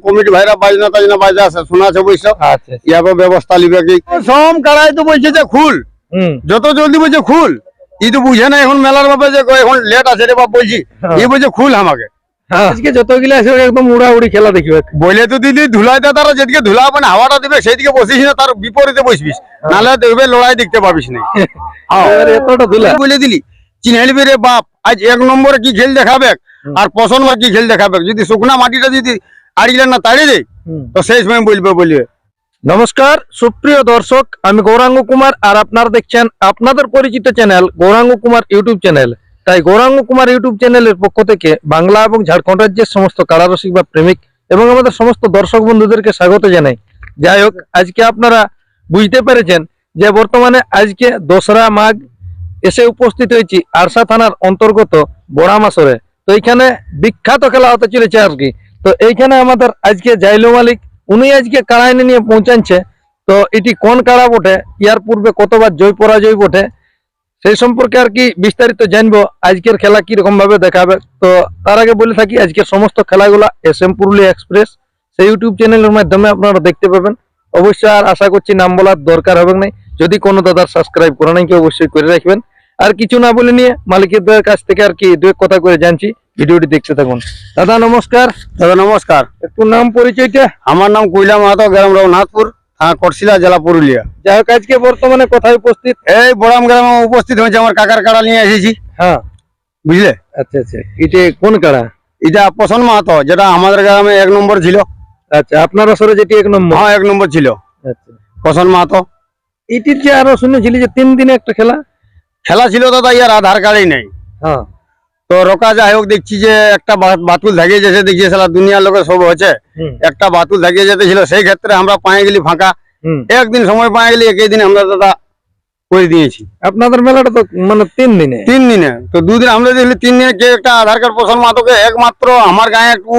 Committee ভাইরা বাজনা টাজনা বাজা আছে শোনা আছে বৈশ আচ্ছা ইয়ারপর ব্যবস্থা লিবে কি সম কাড়াই তো বলছে যে খুল যত জলদি বলছে খুল ই তো বুঝে না এখন মেলার ব্যাপারে যে এখন লেট আছে রে বাপ বলছি ই বলছে খুল আমাকে আজকে যতগুলা আছে একদম উড়াউড়ি খেলা দেখবে বলে তো দিদি ধুলাই দাদারা যেদিকে ধুলা মানে হাওয়াটা দিবে সেইদিকে বসিস না তার বিপরীতে বসবিস নাহলে দেখবে লড়াই দেখতে পাবিস না এতটা ধুলা বলে দিলি চিনহেলবি রে বাপ আজ এক নম্বরে কি খেল দেখাবে আর পছন্দ কি খেল দেখাবে যদি শুকনা মাটিটা যদি আড়িলে না তাড়িয়ে দেয় তো সেই সময় বলবে নমস্কার সুপ্রিয় দর্শক আমি গৌরাঙ্গ কুমার আর আপনারা দেখছেন আপনাদের পরিচিত channel Gauranga Kumar YouTube channel তাই গৌরাঙ্গ কুমার ইউটিউব চ্যানেলের পক্ষ থেকে বাংলা এবং ঝাড়খণ্ড রাজ্যের সমস্ত কারারসিক বা প্রেমিক এবং আমাদের সমস্ত দর্শক বন্ধুদেরকে স্বাগত জানাই। যাই হোক আজকে আপনারা বুঝতে পেরেছেন যে বর্তমানে আজকে 2রা মাঘ এসে উপস্থিত হয়েছি আরসা থানার অন্তর্গত বড়ামাসরে। তো এইখানে বিখ্যাত খেলা হতে চলেছে আর কি। তো এইখানে আমাদের আজকে জাইলু মালিক উনি আজকে কাড়া এনে নিয়ে পৌঁছাচ্ছে। তো এটি কোন কাড়া বটে, ইয়ার পূর্বে কতবার জয় পরাজয় বটে, সেই সম্পর্কে আর কি বিস্তারিত জানবো। আজকের খেলা কিরকম ভাবে দেখাবে তো তার আগে বলে থাকি আজকের সমস্ত খেলাগুলা SM পুরুলিয়া এক্সপ্রেস সেই ইউটিউব চ্যানেলের মাধ্যমে আপনারা দেখতে পাবেন। অবশ্যই আর আশা করছি নাম বলার দরকার হবে না, যদি কোনো দাদার সাবস্ক্রাইব করে নাই কেউ অবশ্যই করে রাখবেন। আর কিছু না বলে নিয়ে মালিকের কাছ থেকে আর কি দু এক কথা করে জানছি, ভিডিওটি দেখতে থাকুন। দাদা নমস্কার। দাদা নমস্কার। একটু নাম পরিচয়টা? আমার নাম কৈলা মাহাতো, গ্রাম রঘুনাথপুর, থানা করশিলা, জেলা পুরুলিয়া। যাই হোক আজকে বর্তমানে কোথায় উপস্থিত? এই বড়াম গ্রামে উপস্থিত হয়েছে, আমার কাকার কাড়া নিয়ে এসেছি। হ্যাঁ বুঝলে? আচ্ছা আচ্ছা, এটা কোন কাড়া? এটা পছন্দ মাহাতো, যেটা আমাদের গ্রামে 1 নম্বর ছিল। আচ্ছা আপনার আসরে যেটি 1 নম্বর? হ্যাঁ 1 নম্বর ছিল। আচ্ছা পছন্দ মাহাতো। এটির যে আরো শুনেছিলি যে 3 দিনে একটা খেলা ছিল দাদা, ইয়ার আধার কার্ডই নেই। হ্যাঁ তো রোকা যাই হোক দেখছি যে একটা বাতুল থাকিয়ে যেতে দেখছি সারা দুনিয়ার লোকের সব হচ্ছে, একটা বাতুল থাকিয়ে যেতে ছিল। সেই ক্ষেত্রে আমরা পায়ে গেলি ফাঁকা, একদিন সময় পায়ে গেলি, একই দিন আমরা দাদা করে দিয়েছি। আপনাদের মেলাটা তো মানে 3 দিনে? 3 দিনে। তো 2 দিন আমরা দেখলি, 3 দিনে কে একটা আধার কার্ড পছন্দ মাতোকে একমাত্র আমার গায়ে একটু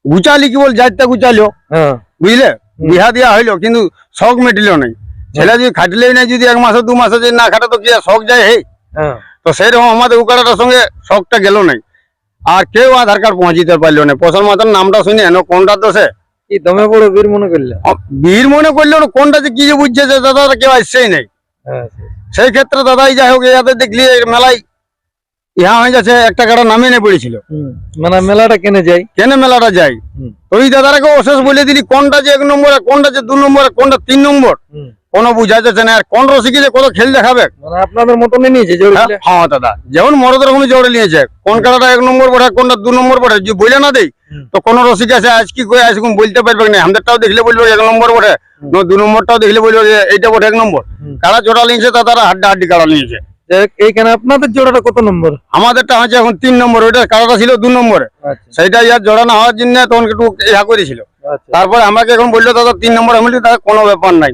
গুচালি, কি বল যাইতে গুচালো, বুঝলে, বিহা দিয়া হইলো কিন্তু শখ মেটিল নাই। ছেলে যদি খাটলেই নাই, যদি 1 মাসে 2 মাসে যদি না খাটে তো কি শখ যায়? হে তো সেইরকম আমাদের উকাড়াটার সঙ্গে শখটা গেল নাই। আর কেউ আধার কার্ড পৌঁছিতে পারলো না। পছন্দ মাতার নামটা শুনে এনো কোনটা তো সে কি দমে বড় বীর মনে করলে? বীর মনে করলো না, কোনটা যে কি যে বুঝছে যে দাদা কেউ আসছেই নাই। সেই ক্ষেত্রে দাদাই যাই হোক ইয়াদের দেখলি মেলায় ইহা হয়ে যাচ্ছে, একটা কাটা নামে নিয়ে পড়েছিল। মানে মেলাটা কেনে মেলাটা যাই। ওই দাদারাকে অশেষ বলে দিলি কোনটা যে 1 নম্বরে, কোনটা যে 2 নম্বরে, কোনটা 3 নম্বর, কোনো বুঝা যাচ্ছে না। আর কোন রসিকে যে কত খেল দেখাবে, মানে আপনাদের মতনই নিয়েছে? হ্যাঁ দাদা, যেমন মরদ রকমই জোরে নিয়েছে। কোন কাটাটা 1 নম্বর বটে, কোনটা 2 নম্বর বটে, যদি বলে না দেই তো কোন রসিক আছে আজ কি করে আজকে বলতে পারবে না। আমাদেরটাও দেখলে বলবো 1 নম্বর বটে, 2 নম্বরটাও দেখলে বলবো যে এইটা বটে 1 নম্বর। কারা জোড়া নিয়েছে তারা হাড্ডি কাড়া নিয়েছে। এইখানে আপনাদের জোড়াটা কত নম্বর? আমাদেরটা হচ্ছে এখন 3 নম্বর, ওইটা কারাটা ছিল 2 নম্বরে। সেইটা ইয়ার জোড়া না হওয়ার জন্য তখন একটু ইহা করেছিল। তারপরে আমাকে এখন বললো দাদা 3 নম্বর। আমি বলি দাদা কোনো ব্যাপার নাই,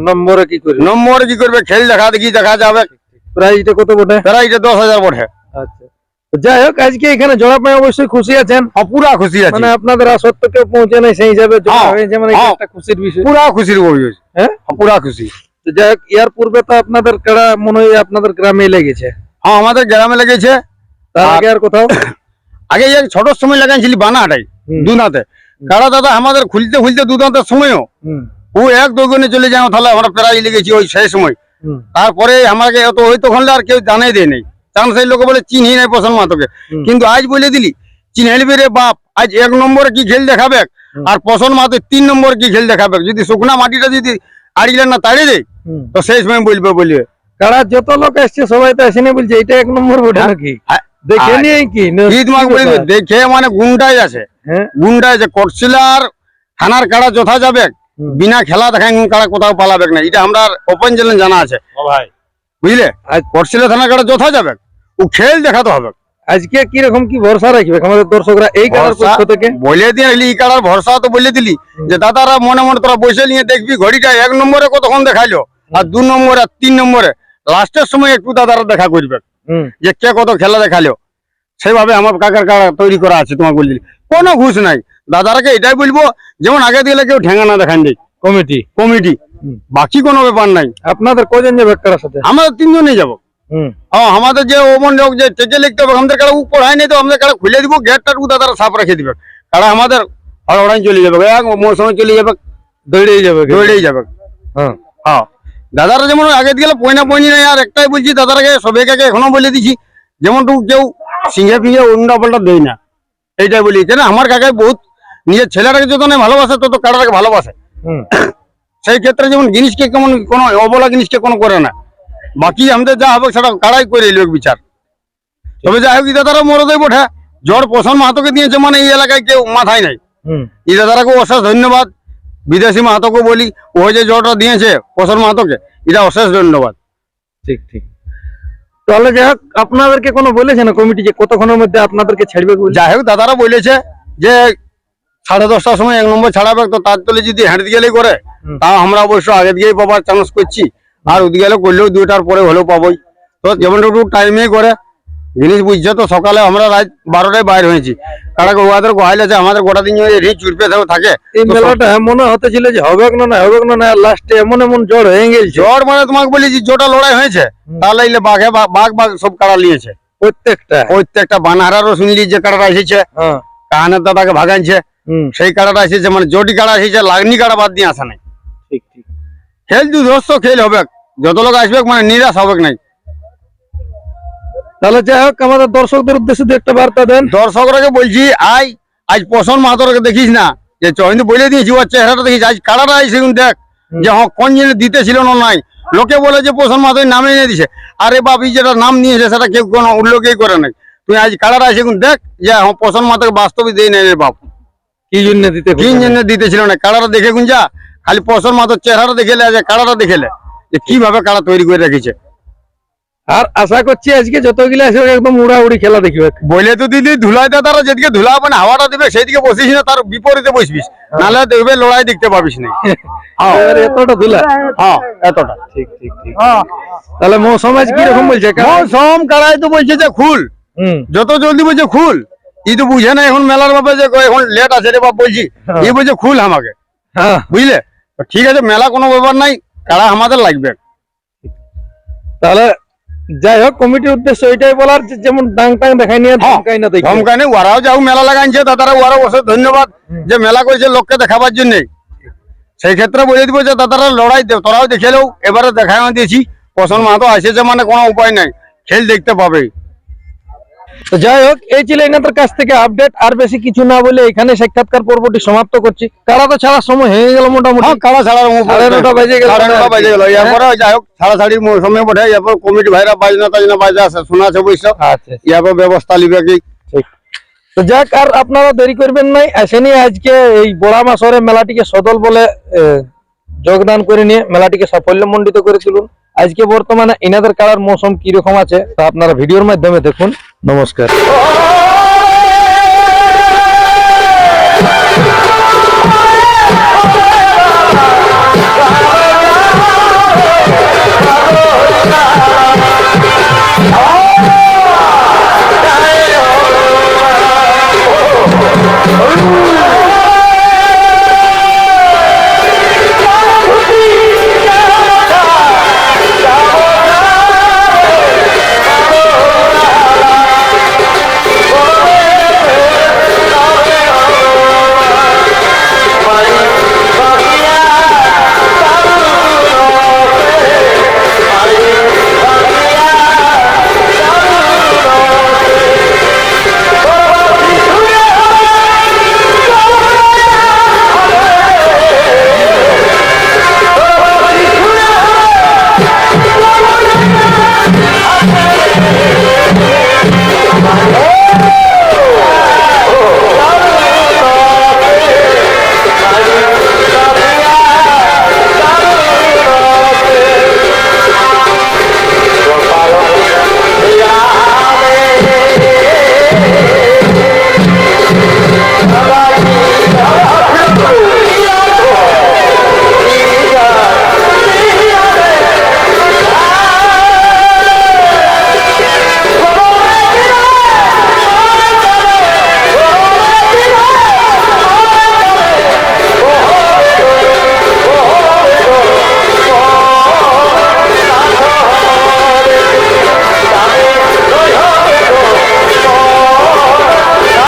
নম্বরে কি করবে? নম্বরে কি করবে, খেল দেখা যাবে। প্রাইসটা কত বটে? প্রাইসটা 10,000 বটে। আচ্ছা যাই হোক আজকে এখানে জোড়া পাই অবশ্যই খুশি আছেন? পুরা খুশি আছে। মানে আপনাদের আসত্য কেউ পৌঁছে নাই, সেই হিসাবে জোড়া হয়েছে, মানে একটা খুশির বিষয়। পুরা খুশির বিষয়। হ্যাঁ পুরা খুশি। যাই হোক ইয়ার পূর্বে তো আপনাদের কাড়া মনে হয় আপনাদের গ্রামে লেগেছে? হ্যাঁ আমাদের গ্রামে লেগেছে। তার আগে আর কোথাও? আগে ছোট সময় লাগাইছিলি বানাটাই দুনাতে কাড়া দাদা, আমাদের খুলতে খুলতে দুদান্তের সময়ও ও 1-2 গুণে চলে যায়, তাহলে আমরা প্রায় লেগেছি ওই সেই সময়। তারপরে আমাকে তো ওই তখন আর কেউ জানাই দেয় নাই, কারণ সেই লোক বলে চিনি নাই পছন্দ মাতকে। কিন্তু আজ বলে দিলি চিনহেলবি রে বাপ, আজ 1 নম্বরে কি খেল দেখাবে আর পছন্দ মাতে 3 নম্বরে কি খেল দেখাবে। যদি শুকনা মাটিটা যদি আড়িলে না তাড়িয়ে দেয় তো সেই সময় বলবে। কাড়া যত লোক আসছে সবাই তো আসেনি বলছে এটা 1 নম্বর বটে নাকি? দেখে নিয়ে কি দেখে মানে গুন্ডাই আছে, গুন্ডাই আছে। করছিলার থানার কাড়া যথা যাবে, বিনা খেলা দেখায় কাড়া কোথাও পালাবে না, এটা আমরা ওপেন চ্যালেঞ্জ জানা আছে বুঝলে। করছিলা থানার কাড়া যথা যাবে, ও খেল দেখাতে হবে। আজকে কিরকম কি ভরসা রাখবে আমাদের দর্শকরা এই কাড়ার পক্ষ থেকে? বলে দিয়ে এই কাড়ার ভরসা তো বলে দিলি যে দাদারা মনে মনে তোরা বসে নিয়ে দেখবি ঘড়িটা 1 নম্বরে কতক্ষণ দেখাইলো আর 2 নম্বরে আর 3 নম্বরে লাস্টের সময় একটু দাদারা দেখা করবে যে কে কত খেলা দেখালো। সেইভাবে আমার কাকার কাড়া তৈরি করা আছে। তোমাকে বলে দিলি কোনো ঘুষ নাই। দাদারাকে এটাই বলবো যেমন আগে দিলে কেউ ঠেঙ্গা না দেখান দেয়, কমিটি বাকি কোনো ব্যাপার নাই। আপনাদের কজন যাবে কাড়ার সাথে? আমাদের 3 জনই যাবো। আমাদের যে ওমন লোক যে টেকে লিখতে হবে, আমাদের কাড়া পড়াই নেই তো আমাদের কাড়া খুলে দিব, গেটটা দাদারা সাফ রেখে দিবে। কাড়া আমাদের আর ওরাই চলে যাবে এক মৌসুমে চলে যাবে, দৌড়েই যাবে দৌড়েই যাবে। হ্যাঁ হ্যাঁ দাদারা যেমন আগে গেলে পয়না পয়নি নাই, আর একটাই বলছি দাদারাকে সবাইকে এখনো বলে দিছি যেমন কেউ সিঙ্গে ফিঙ্গে উল্টা পাল্টা দেয় না, এইটাই বলি। কেন আমার কাকাই বহুত নিজের ছেলেটাকে যত না ভালোবাসে তত কাড়াটাকে ভালোবাসে। হুম সেই ক্ষেত্রে যেমন জিনিসকে কেমন কোনো অবলা জিনিসকে কোনো করে না, বাকি আমাদের যা হবে সেটা কাড়াই করে এলো বিচার। তবে যাই হোক দাদারা মরদেই বটে, জ্বর পছন্দ মাহাতোকে দিয়েছে মানে এই এলাকায় কেউ মাথায় নাই। হুম এই দাদারাকে অশেষ ধন্যবাদ, বিদেশি মাহাতোকে বলি ও যে জ্বরটা দিয়েছে পছন্দ মাহাতোকে, এটা অশেষ ধন্যবাদ। ঠিক ঠিক। তাহলে যাই হোক আপনাদেরকে কোনো বলেছে না কমিটি যে কতক্ষণের মধ্যে আপনাদেরকে ছাড়বে বলে? যাই হোক দাদারা বলেছে যে 10:30টার সময় 1 নম্বর ছাড়াবে, তো তার তলে যদি হেঁটে গেলেই করে তাও আমরা অবশ্য আগে দিকেই পাবার চান্স করছি, আর ওদিকে গেলে করলেও 2টার পরে হলেও পাবোই। তো যেমন একটু টাইমে করে জিনিস বুঝছে। তো সকালে আমরা রাত 12টায় বাইর হয়েছি, কারণ ওদের গোহাইল আছে আমাদের গোটা দিন চুরপে থাকে। এই মেলাটা মনে হতেছিল যে হবে না হবে না, লাস্টে এমন এমন জ্বর হয়ে গেছে। জ্বর মানে তোমাকে বলি যে জোটা লড়াই হয়েছে, তাহলে এলে বাঘ সব কাড়া নিয়েছে প্রত্যেকটা বানহারারও শুনলি যে কাড়াটা এসেছে, হ্যাঁ কাহানের দাদাকে ভাগাইছে সেই কাড়াটা এসেছে, মানে জটি কাড়া এসেছে, লাগনি কাড়া বাদ দিয়ে আসা নাই। ঠিক ঠিক। খেল দুধস্ত খেল হবে, যত লোক আসবে মানে নিরাশ হবে নাই। তাহলে যাই হোক আমাদের দর্শকদের উদ্দেশ্যে দু একটা বার্তা দেন। দর্শকরাকে বলছি আজ পছন্দ মাহাতোরকে দেখিস না, যে কিন্তু বলে দিয়েছি ওর চেহারাটা দেখিস, আজ কাড়াটা এসে দেখ যে হ্যাঁ কোন জিনিস দিতেছিল না নাই। লোকে বলে যে পছন্দ মাহাতোর নামে নিয়ে দিছে, আরে বাপি যেটা নাম নিয়েছে সেটা কেউ কোনো উল্লেখই করে নাই। তুই আজ কাড়াটা এসে দেখ যে হ্যাঁ পছন্দ মাহাতোকে বাস্তবে দিয়ে নেই রে বাপ, কি জন্য দিতে কি জন্য দিতেছিল না। কাড়াটা দেখে গুন যা, খালি পছন্দ মাহাতোর চেহারাটা দেখেলে যে কাড়াটা দেখেলে যে কিভাবে কাড়া তৈরি করে রেখেছে। আর আশা করছি আজকে যতগুলো আসবে একদম উড়াউড়ি খেলা দেখবে। বলে তো দিদি ধুলাই দাদারা যেদিকে ধুলা মানে হাওয়াটা দিবে সেইদিকে বসিস না, তার বিপরীতে বসবিস, নাহলে দেখবে লড়াই দেখতে পাবিস না। এতটা ধুলা। হ্যাঁ এতটা। ঠিক ঠিক ঠিক। তাহলে মৌসুম আজ কিরকম বলছে? মৌসুম কাড়াই তো বলছে যে খুল, যত জলদি বলছে খুল। ই তো বুঝে না এখন মেলার ব্যাপারে যে এখন লেট আছে রে বাপ বলছি, ই বলছে খুল আমাকে, হ্যাঁ বুঝলে। তো ঠিক আছে মেলা কোনো ব্যাপার নাই, কাড়া আমাদের লাগবে। তাহলে যাই হোক কমিটির উদ্দেশ্য এটাই বলার যে যেমন ডাং টাং দেখাই নিয়ে ধমকাই না দেখি। ধমকাই নেই, ওরাও যাও মেলা লাগাইছে দাদারা, ওরাও অবশ্যই ধন্যবাদ যে মেলা করেছে লোককে দেখাবার জন্য। সেই ক্ষেত্রে বলে দিব যে দাদারা লড়াই তোরাও দেখে লো, এবারে দেখাই দিয়েছি পছন্দ মাহাতো আসেছে মানে কোনো উপায় নাই, খেল দেখতে পাবে। তো যাই হোক এই ছিল এনাদের কাছ থেকে আপডেট, আর বেশি কিছু না বলে এখানে সাক্ষাৎকার পর্বটি সমাপ্ত করছি। কারা তো ছাড়ার সময় হয়ে গেল মোটামুটি, কাড়া ছাড়ার 9:30 বেজে গেল। 9:30 বেজে গেল। এরপরে যাই হোক ছাড়াছাড়ির সময় বটে, এরপর কমিটি ভাইরা বাজনা টাজনা বাজে আছে শোনা আছে অবশ্য, আচ্ছা এরপর ব্যবস্থা লিবে কি। তো যাক আর আপনারা দেরি করবেন নাই, আসেনি আজকে এই বড়া মাসরে মেলাটিকে সদল বলে যোগদান করে নিয়ে মেলাটিকে সাফল্যমণ্ডিত করে তুলুন। আজকে বর্তমানে এনাদের কাড়ার মৌসুম কিরকম আছে তা আপনারা ভিডিওর মাধ্যমে দেখুন। নমস্কার।